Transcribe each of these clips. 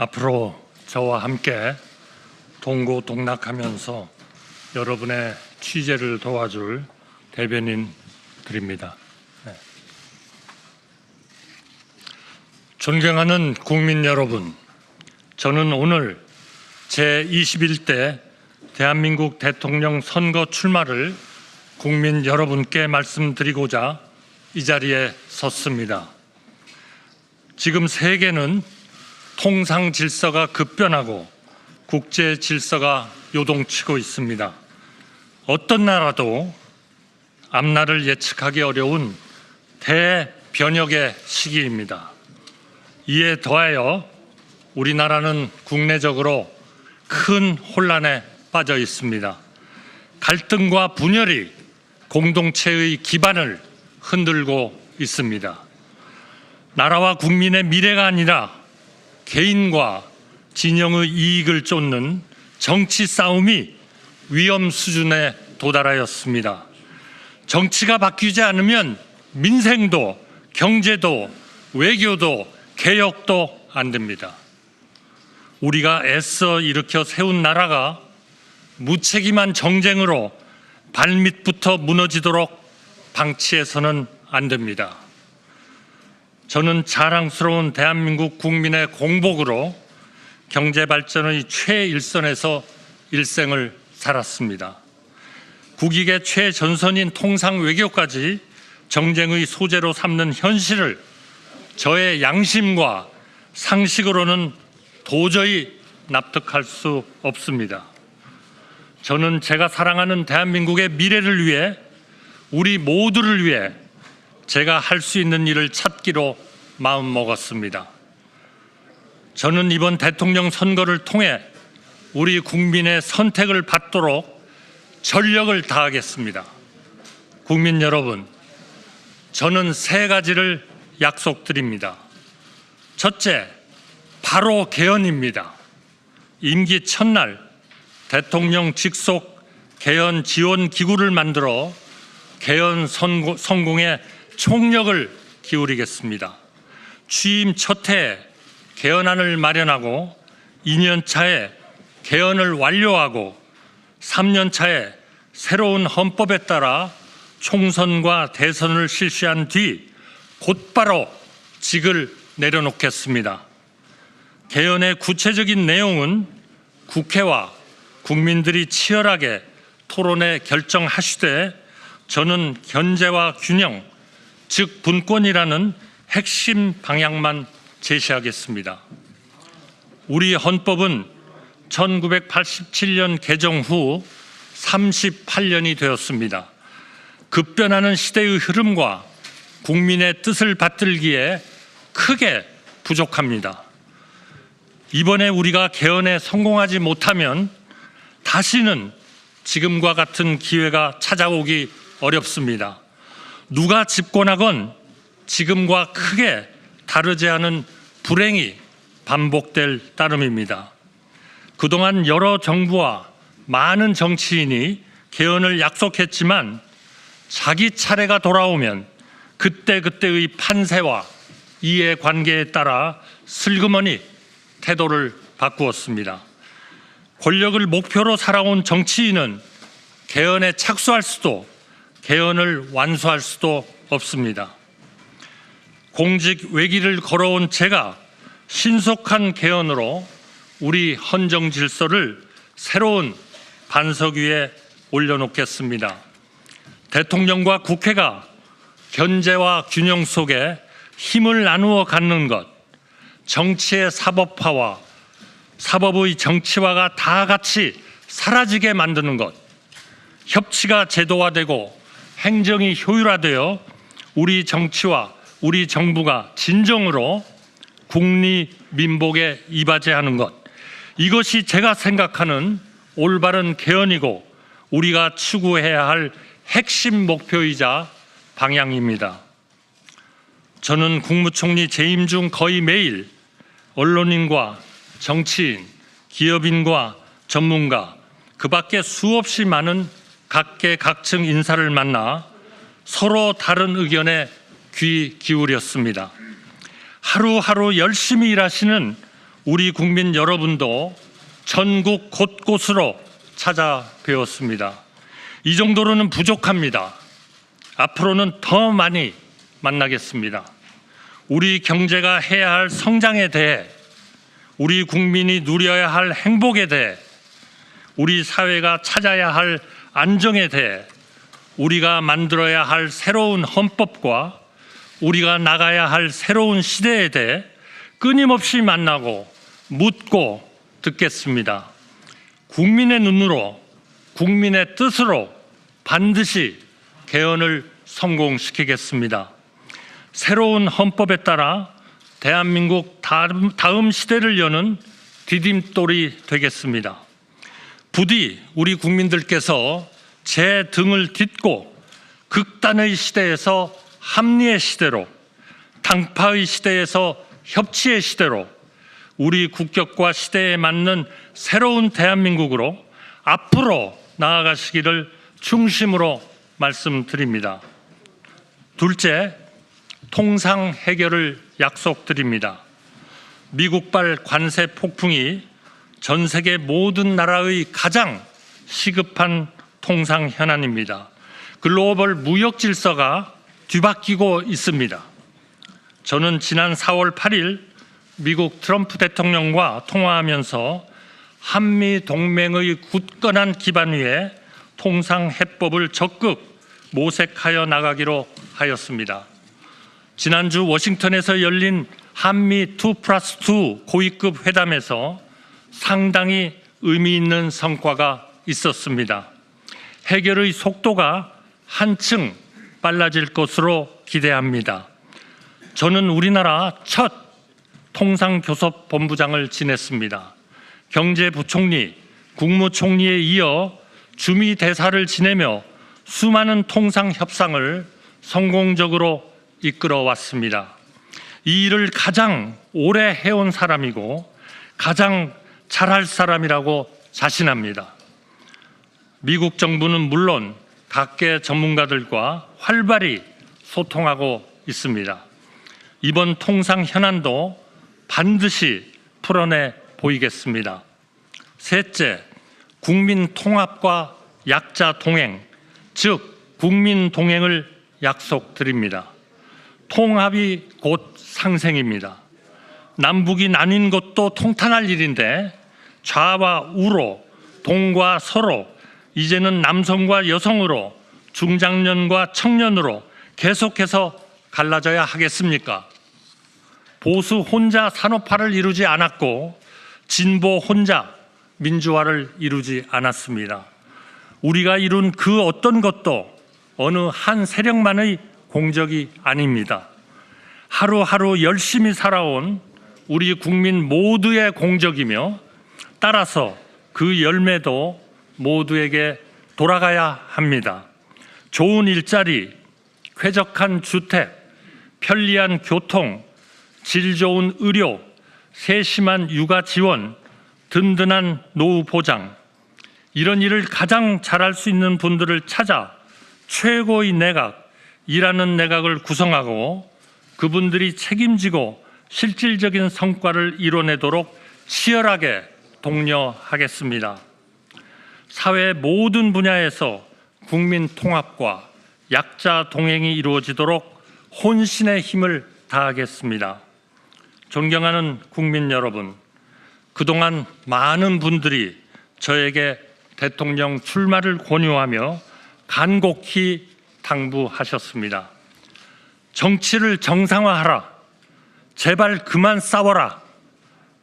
앞으로 저와 함께 동고동락하면서 여러분의 취재를 도와줄 대변인 드립니다. 존경하는 국민 여러분, 저는 오늘 제21대 대한민국 대통령 선거 출마를 국민 여러분께 말씀드리고자 이 자리에 섰습니다. 지금 세계는 통상 질서가 급변하고 국제 질서가 요동치고 있습니다. 어떤 나라도 앞날을 예측하기 어려운 대변혁의 시기입니다. 이에 더하여 우리나라는 국내적으로 큰 혼란에 빠져 있습니다. 갈등과 분열이 공동체의 기반을 흔들고 있습니다. 나라와 국민의 미래가 아니라 개인과 진영의 이익을 쫓는 정치 싸움이 위험 수준에 도달하였습니다. 정치가 바뀌지 않으면 민생도 경제도 외교도 개혁도 안 됩니다. 우리가 애써 일으켜 세운 나라가 무책임한 정쟁으로 발밑부터 무너지도록 방치해서는 안 됩니다. 저는 자랑스러운 대한민국 국민의 공복으로 경제 발전의 최일선에서 일생을 살았습니다. 국익의 최전선인 통상 외교까지 정쟁의 소재로 삼는 현실을 저의 양심과 상식으로는 도저히 납득할 수 없습니다. 저는 제가 사랑하는 대한민국의 미래를 위해, 우리 모두를 위해 제가 할 수 있는 일을 찾기로 마음먹었습니다. 저는 이번 대통령 선거를 통해 우리 국민의 선택을 받도록 전력을 다하겠습니다. 국민 여러분, 저는 세 가지를 약속드립니다. 첫째, 바로 개헌입니다. 임기 첫날 대통령 직속 개헌 지원 기구를 만들어 개헌 성공에 총력을 기울이겠습니다. 취임 첫 해에 개헌안을 마련하고 2년 차에 개헌을 완료하고 3년 차에 새로운 헌법에 따라 총선과 대선을 실시한 뒤 곧바로 직을 내려놓겠습니다. 개헌의 구체적인 내용은 국회와 국민들이 치열하게 토론해 결정하시되 저는 견제와 균형, 즉 분권이라는 핵심 방향만 제시하겠습니다. 우리 헌법은 1987년 개정 후 38년이 되었습니다. 급변하는 시대의 흐름과 국민의 뜻을 받들기에 크게 부족합니다. 이번에 우리가 개헌에 성공하지 못하면 다시는 지금과 같은 기회가 찾아오기 어렵습니다. 누가 집권하건 지금과 크게 다르지 않은 불행이 반복될 따름입니다. 그동안 여러 정부와 많은 정치인이 개헌을 약속했지만 자기 차례가 돌아오면 그때그때의 판세와 이해관계에 따라 슬그머니 태도를 바꾸었습니다. 권력을 목표로 살아온 정치인은 개헌에 착수할 수도 개헌을 완수할 수도 없습니다. 공직 외길을 걸어온 제가 신속한 개헌으로 우리 헌정 질서를 새로운 반석 위에 올려놓겠습니다. 대통령과 국회가 견제와 균형 속에 힘을 나누어 갖는 것, 정치의 사법화와 사법의 정치화가 다 같이 사라지게 만드는 것, 협치가 제도화되고 행정이 효율화되어 우리 정치와 우리 정부가 진정으로 국리민복에 이바지하는 것, 이것이 제가 생각하는 올바른 개헌이고 우리가 추구해야 할 핵심 목표이자 방향입니다. 저는 국무총리 재임 중 거의 매일 언론인과 정치인, 기업인과 전문가, 그 밖에 수없이 많은 각계각층 인사를 만나 서로 다른 의견에 귀 기울였습니다. 하루하루 열심히 일하시는 우리 국민 여러분도 전국 곳곳으로 찾아뵈었습니다. 이 정도로는 부족합니다. 앞으로는 더 많이 만나겠습니다. 우리 경제가 해야 할 성장에 대해, 우리 국민이 누려야 할 행복에 대해, 우리 사회가 찾아야 할 안정에 대해, 우리가 만들어야 할 새로운 헌법과 우리가 나가야 할 새로운 시대에 대해 끊임없이 만나고 묻고 듣겠습니다. 국민의 눈으로, 국민의 뜻으로 반드시 개헌을 성공시키겠습니다. 새로운 헌법에 따라 대한민국 다음 시대를 여는 디딤돌이 되겠습니다. 부디 우리 국민들께서 제 등을 딛고 극단의 시대에서 합리의 시대로, 당파의 시대에서 협치의 시대로 우리 국격과 시대에 맞는 새로운 대한민국으로 앞으로 나아가시기를 중심으로 말씀드립니다. 둘째, 통상 해결을 약속드립니다. 미국발 관세 폭풍이 전 세계 모든 나라의 가장 시급한 통상 현안입니다. 글로벌 무역 질서가 뒤바뀌고 있습니다. 저는 지난 4월 8일 미국 트럼프 대통령과 통화하면서 한미 동맹의 굳건한 기반 위에 통상 해법을 적극 모색하여 나가기로 하였습니다. 지난주 워싱턴에서 열린 한미 2+2 고위급 회담에서 상당히 의미 있는 성과가 있었습니다. 해결의 속도가 한층 빨라질 것으로 기대합니다. 저는 우리나라 첫 통상교섭본부장을 지냈습니다. 경제부총리, 국무총리에 이어 주미대사를 지내며 수많은 통상협상을 성공적으로 이끌어 왔습니다. 이 일을 가장 오래 해온 사람이고 가장 잘할 사람이라고 자신합니다. 미국 정부는 물론 각계 전문가들과 활발히 소통하고 있습니다. 이번 통상 현안도 반드시 풀어내 보이겠습니다. 셋째, 국민 통합과 약자 동행, 즉 국민 동행을 약속드립니다. 통합이 곧 상생입니다. 남북이 나뉜 것도 통탄할 일인데 좌와 우로, 동과 서로, 이제는 남성과 여성으로, 중장년과 청년으로 계속해서 갈라져야 하겠습니까? 보수 혼자 산업화를 이루지 않았고 진보 혼자 민주화를 이루지 않았습니다. 우리가 이룬 그 어떤 것도 어느 한 세력만의 공적이 아닙니다. 하루하루 열심히 살아온 우리 국민 모두의 공적이며 따라서 그 열매도 모두에게 돌아가야 합니다. 좋은 일자리, 쾌적한 주택, 편리한 교통, 질 좋은 의료, 세심한 육아 지원, 든든한 노후 보장, 이런 일을 가장 잘할 수 있는 분들을 찾아 최고의 내각, 일하는 내각을 구성하고 그분들이 책임지고 실질적인 성과를 이뤄내도록 치열하게 독려하겠습니다. 사회 모든 분야에서 국민 통합과 약자 동행이 이루어지도록 혼신의 힘을 다하겠습니다. 존경하는 국민 여러분, 그동안 많은 분들이 저에게 대통령 출마를 권유하며 간곡히 당부하셨습니다. 정치를 정상화하라. 제발 그만 싸워라.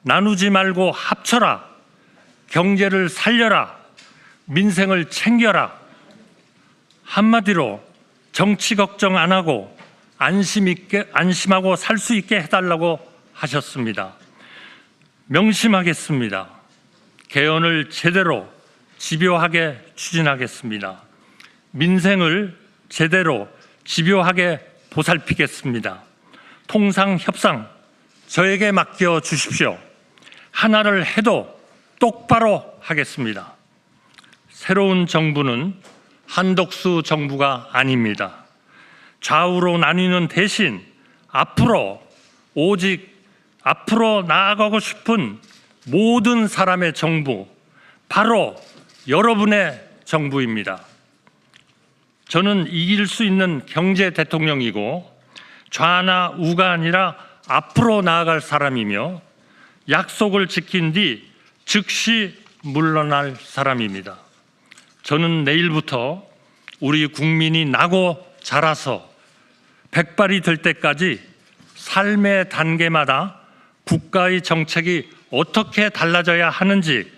나누지 말고 합쳐라. 경제를 살려라. 민생을 챙겨라. 한마디로 정치 걱정 안 하고 안심하고 살 수 있게 해달라고 하셨습니다. 명심하겠습니다. 개헌을 제대로 집요하게 추진하겠습니다. 민생을 제대로 집요하게 보살피겠습니다. 통상협상 저에게 맡겨 주십시오. 하나를 해도 똑바로 하겠습니다. 새로운 정부는 한덕수 정부가 아닙니다. 좌우로 나뉘는 대신 앞으로 오직 앞으로 나아가고 싶은 모든 사람의 정부, 바로 여러분의 정부입니다. 저는 이길 수 있는 경제 대통령이고 좌나 우가 아니라 앞으로 나아갈 사람이며 약속을 지킨 뒤 즉시 물러날 사람입니다. 저는 내일부터 우리 국민이 나고 자라서 백발이 될 때까지 삶의 단계마다 국가의 정책이 어떻게 달라져야 하는지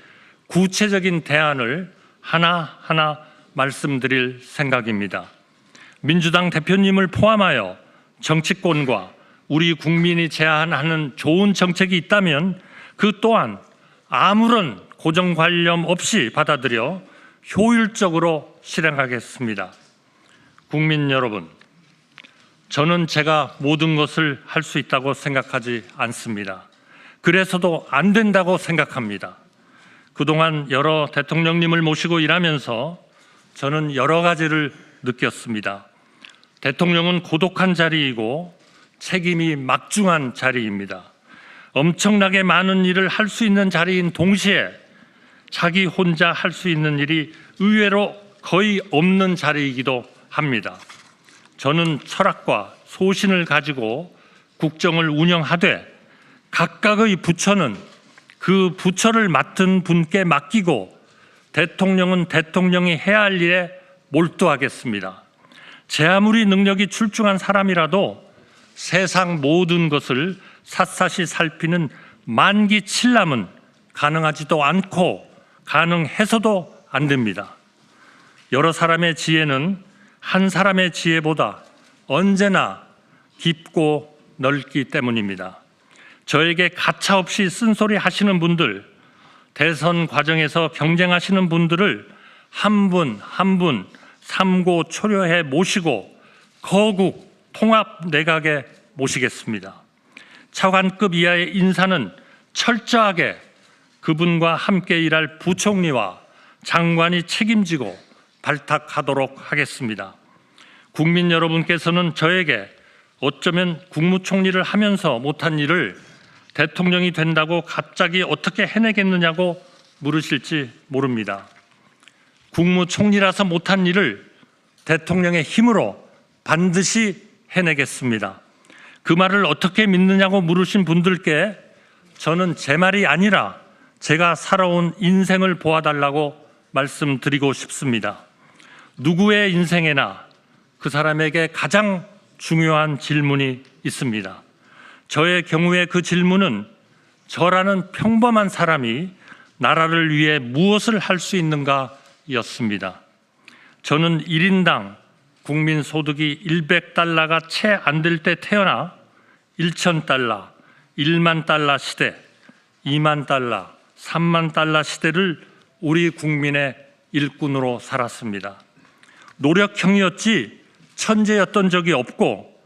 구체적인 대안을 하나하나 말씀드릴 생각입니다. 민주당 대표님을 포함하여 정치권과 우리 국민이 제안하는 좋은 정책이 있다면 그 또한 아무런 고정관념 없이 받아들여 효율적으로 실행하겠습니다. 국민 여러분, 저는 제가 모든 것을 할 수 있다고 생각하지 않습니다. 그래서도 안 된다고 생각합니다. 그동안 여러 대통령님을 모시고 일하면서 저는 여러 가지를 느꼈습니다. 대통령은 고독한 자리이고 책임이 막중한 자리입니다. 엄청나게 많은 일을 할 수 있는 자리인 동시에 자기 혼자 할 수 있는 일이 의외로 거의 없는 자리이기도 합니다. 저는 철학과 소신을 가지고 국정을 운영하되 각각의 부처는 그 부처를 맡은 분께 맡기고 대통령은 대통령이 해야 할 일에 몰두하겠습니다. 제 아무리 능력이 출중한 사람이라도 세상 모든 것을 샅샅이 살피는 만기칠람은 가능하지도 않고 가능해서도 안 됩니다. 여러 사람의 지혜는 한 사람의 지혜보다 언제나 깊고 넓기 때문입니다. 저에게 가차없이 쓴소리 하시는 분들, 대선 과정에서 경쟁하시는 분들을 한 분 한 분 삼고 초려해 모시고 거국 통합 내각에 모시겠습니다. 차관급 이하의 인사는 철저하게 그분과 함께 일할 부총리와 장관이 책임지고 발탁하도록 하겠습니다. 국민 여러분께서는 저에게 어쩌면 국무총리를 하면서 못한 일을 대통령이 된다고 갑자기 어떻게 해내겠느냐고 물으실지 모릅니다. 국무총리라서 못한 일을 대통령의 힘으로 반드시 해내겠습니다. 그 말을 어떻게 믿느냐고 물으신 분들께 저는 제 말이 아니라 제가 살아온 인생을 보아달라고 말씀드리고 싶습니다. 누구의 인생에나 그 사람에게 가장 중요한 질문이 있습니다. 저의 경우에 그 질문은 저라는 평범한 사람이 나라를 위해 무엇을 할 수 있는가 였습니다. 저는 1인당 국민 소득이 100달러가 채 안 될 때 태어나 1,000달러, 1만 달러 시대, 2만 달러, 3만 달러 시대를 우리 국민의 일꾼으로 살았습니다. 노력형이었지 천재였던 적이 없고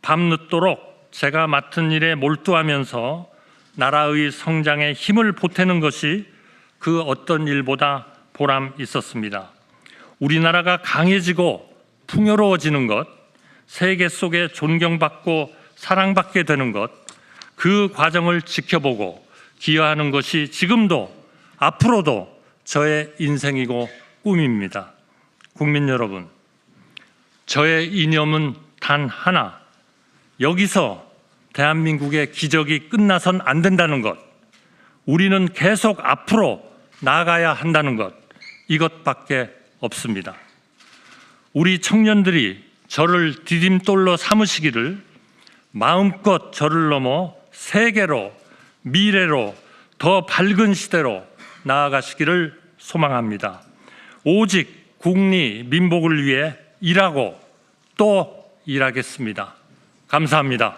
밤늦도록 제가 맡은 일에 몰두하면서 나라의 성장에 힘을 보태는 것이 그 어떤 일보다 보람 있었습니다. 우리나라가 강해지고 풍요로워지는 것, 세계 속에 존경받고 사랑받게 되는 것, 그 과정을 지켜보고 기여하는 것이 지금도 앞으로도 저의 인생이고 꿈입니다. 국민 여러분, 저의 이념은 단 하나, 여기서 대한민국의 기적이 끝나선 안 된다는 것, 우리는 계속 앞으로 나아가야 한다는 것, 이것밖에 없습니다. 우리 청년들이 저를 디딤돌로 삼으시기를 마음껏 저를 넘어 세계로, 미래로, 더 밝은 시대로 나아가시기를 소망합니다. 오직 국리, 민복을 위해 일하고 또 일하겠습니다. 감사합니다.